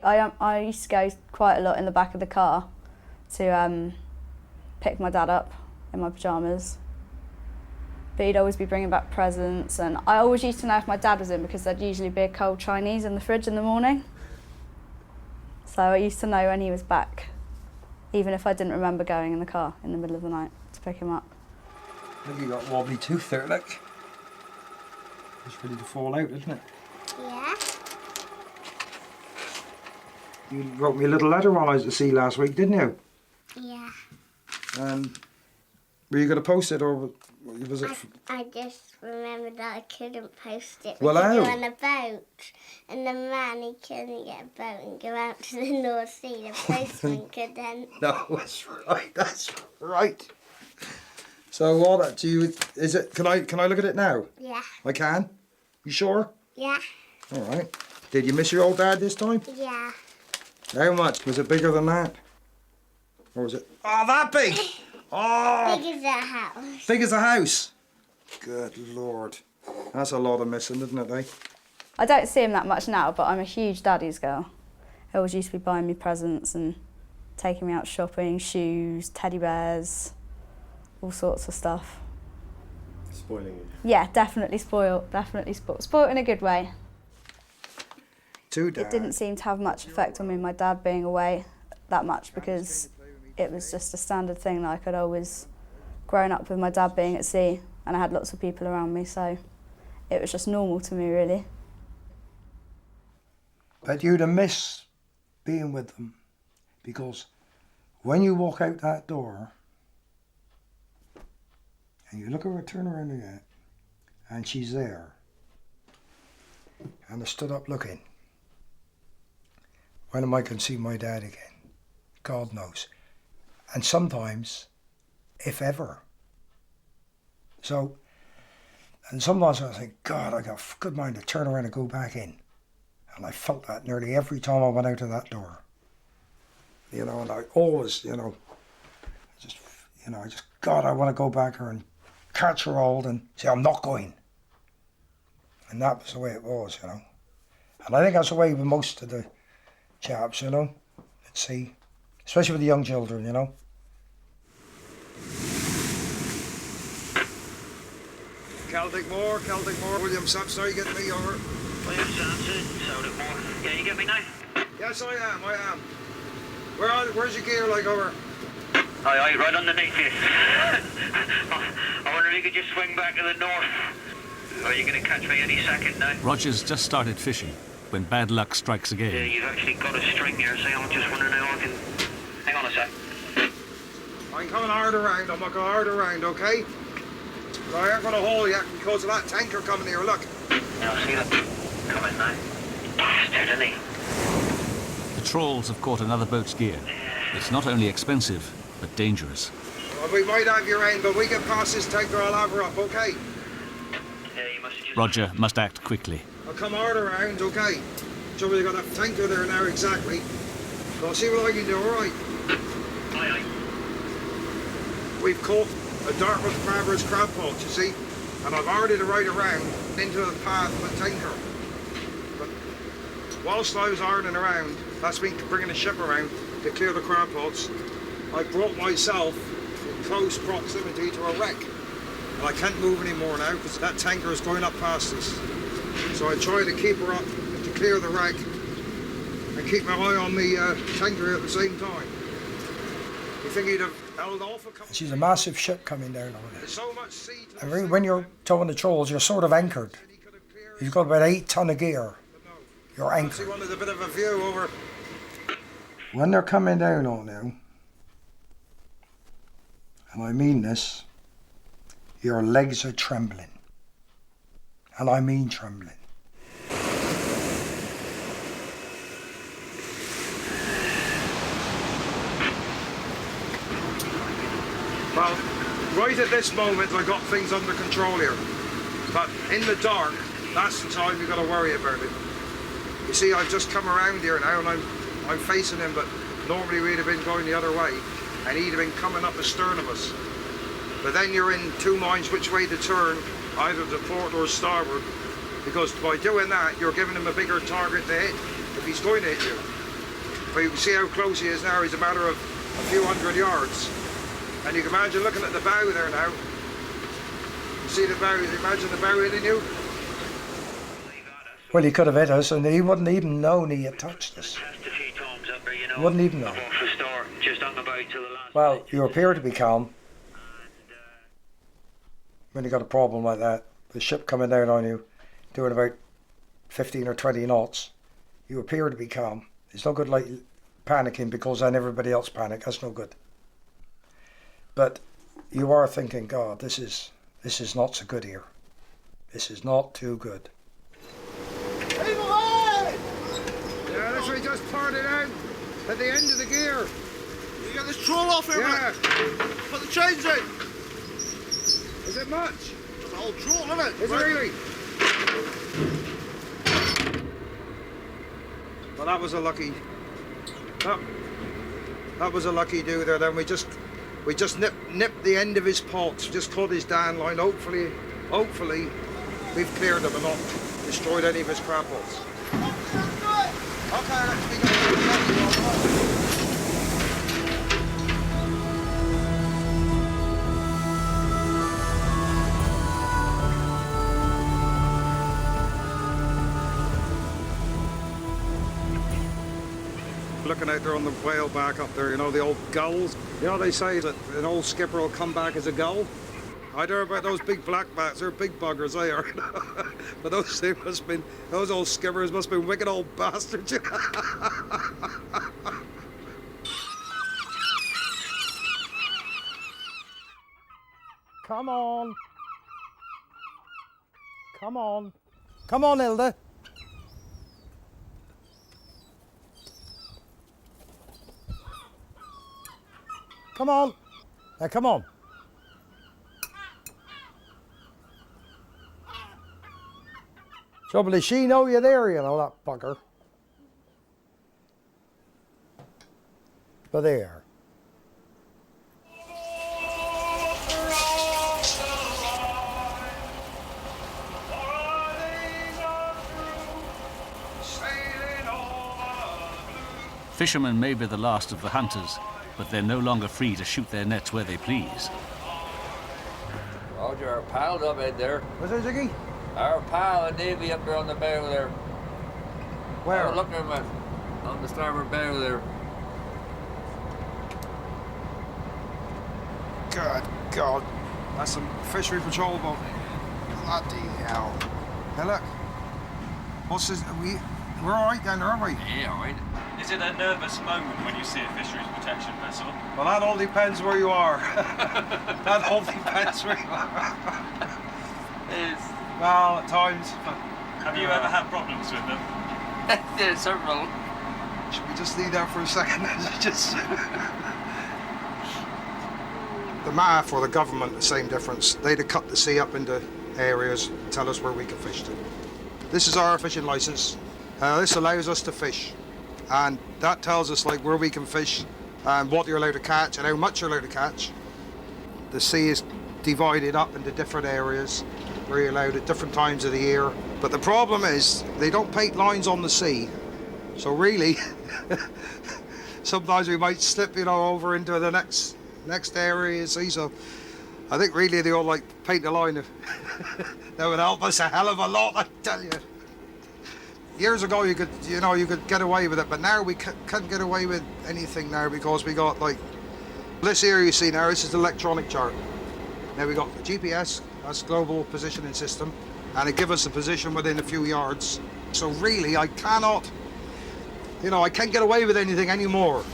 I used to go quite a lot in the back of the car to pick my dad up in my pyjamas. But he'd always be bringing back presents, and I always used to know if my dad was in because there'd usually be a cold Chinese in the fridge in the morning. So I used to know when he was back, even if I didn't remember going in the car in the middle of the night to pick him up. I think you got wobbly tooth there, look. It's ready to fall out, isn't it? Yeah. You wrote me a little letter while I was at sea last week, didn't you? Yeah. Were you going to post it, or was it? I just remembered that I couldn't post it Well, because how? you're on a boat, and the man, he couldn't get a boat and go out to the North Sea. The postman couldn't. No, that's right. That's right. So what do you? Is it? Can I look at it now? Yeah. I can. You sure? Yeah. All right. Did you miss your old dad this time? Yeah. How much? Was it bigger than that? Or was it? Oh, that big! Oh! Big as a house. Big as a house. Good Lord. That's a lot of missing, isn't it, eh? I don't see him that much now, but I'm a huge daddy's girl. He always used to be buying me presents and taking me out shopping, shoes, teddy bears, all sorts of stuff. Spoiling you? Yeah, definitely spoiled. Definitely spoiled. Spoiled in a good way. Two dads. It didn't seem to have much effect on me, my dad being away that much, because it was just a standard thing that I could always grown up with my dad being at sea, and I had lots of people around me, so it was just normal to me, really. But you'd have missed being with them, because when you walk out that door and you look at her, turn around again, and she's there, and I stood up looking. When am I going to see my dad again? God knows. And sometimes, if ever. So, and sometimes I think, God, I got a good mind to turn around and go back in. And I felt that nearly every time I went out of that door. You know, and I always, you know, God, I want to go back there and catch her hold and say, I'm not going. And that was the way it was, you know. And I think that's the way with most of the chaps, you know, at sea. Especially with the young children, you know. Celtic Moor, William Sampson, are you getting me over? William Sampson, Celtic Moor. Yeah, you get me now? Yes, I am. Where's your gear, like, over? Aye, right underneath you. I wonder if you could just swing back to the north. Are you going to catch me any second now? Roger's just started fishing when bad luck strikes Yeah, again. you've actually got a string here, so I'm just wondering how I can... Hang on a sec. I'm coming hard around, I'm not going hard around, okay? But I ain't going to haul yet because of that tanker coming here, look. Yeah, I see that coming now. Bastard, isn't he? The trawls have caught another boat's gear. It's not only expensive, but dangerous. Well, we might have your end, but we get past this tanker, I'll have her up, okay? Yeah, you must have just... Roger must act quickly. I'll come hard around, okay? So we've got that tanker there now, exactly. So I'll see what I can do, alright? Aye. We've caught a Dartmouth crabber's crab pot, you see? And I've already to ride around into the path of the tanker. But whilst I was ironing around, that's been bringing the ship around to clear the crab pots, I brought myself in close proximity to a wreck. And I can't move anymore now because that tanker is going up past us. So I try to keep her up to clear the wreck and keep my eye on the tanker at the same time. You think he'd have held off a couple? She's a massive ship coming down on it. There's so much sea to and when you're towing the trawls, you're sort of anchored. You've got about 8 ton of gear. You're anchored. She wanted a bit of a view over. When they're coming down on now, and I mean this, your legs are trembling. And I mean trembling. Well, right at this moment, I got things under control here. But in the dark, that's the time you've got to worry about it. You see, I've just come around here now, and I'm facing him, but normally we'd have been going the other way, and he'd have been coming up astern of us. But then you're in two minds which way to turn, either to port or starboard, because by doing that, you're giving him a bigger target to hit if he's going to hit you. But you can see how close he is now. He's a matter of a few hundred yards. And you can imagine looking at the bow there now. You see the bow, imagine the bow hitting you. Well, he could have hit us and he wouldn't even known he had touched us. Wouldn't even know. Well, you appear to be calm when you got a problem like that. The ship coming down on you, doing about 15 or 20 knots. You appear to be calm. It's no good like panicking because then everybody else panic. That's no good. But you are thinking, God, this is not so good here. This is not too good. Yeah, that's what he just parted out at the end of the gear. You get this trawl off here, Yeah. mate. Put the chains in. Is it much? It's a whole trawl, isn't it? Is it really? Well, that was a lucky. That was a lucky do there. Then we just nipped the end of his pots, just cut his down line. Hopefully, we've cleared them and not destroyed any of his crab pots. Okay, let's be good. Looking out there on the whale back up there, you know, the old gulls. You know, they say that an old skipper will come back as a gull. I don't know about those big black bats, they're big buggers, they are. But those old skippers must have been wicked old bastards. Come on. Come on. Come on, Hilda. Come on. Now, come on. Trouble is, she know you're there, you know, that bugger. But there. Fishermen may be the last of the hunters, but they're no longer free to shoot their nets where they please. Roger, our pal's up in there. Was there, Ziggy? Our pal and Davy up there on the bow there. Where? I was looking at on the starboard bow there. Good God. That's some fishery patrol boat. Bloody hell. Hey, look. What's this? We're all right down there, aren't we? Yeah, all right. Is it a nervous moment when you see a fisheries protection vessel? Well, that all depends where you are. That all depends where you are. Well, at times. Have you ever had problems with them? There's several. Should we just leave that for a second? Just the MAF or the government, the same difference. They'd have cut the sea up into areas, tell us where we can fish to. This is our fishing license. This allows us to fish, and that tells us like where we can fish and what you're allowed to catch and how much you're allowed to catch. The sea is divided up into different areas where you're allowed at different times of the year. But the problem is they don't paint lines on the sea, so really sometimes we might slip, you know, over into the next area. See, so I think really they all like paint a line. That would help us a hell of a lot, I tell you. Years ago, you could get away with it, but now we can't get away with anything now because we got like this here you see now. This is the electronic chart. Now we got the GPS, that's global positioning system, and it gives us a position within a few yards. So really, I can't get away with anything anymore.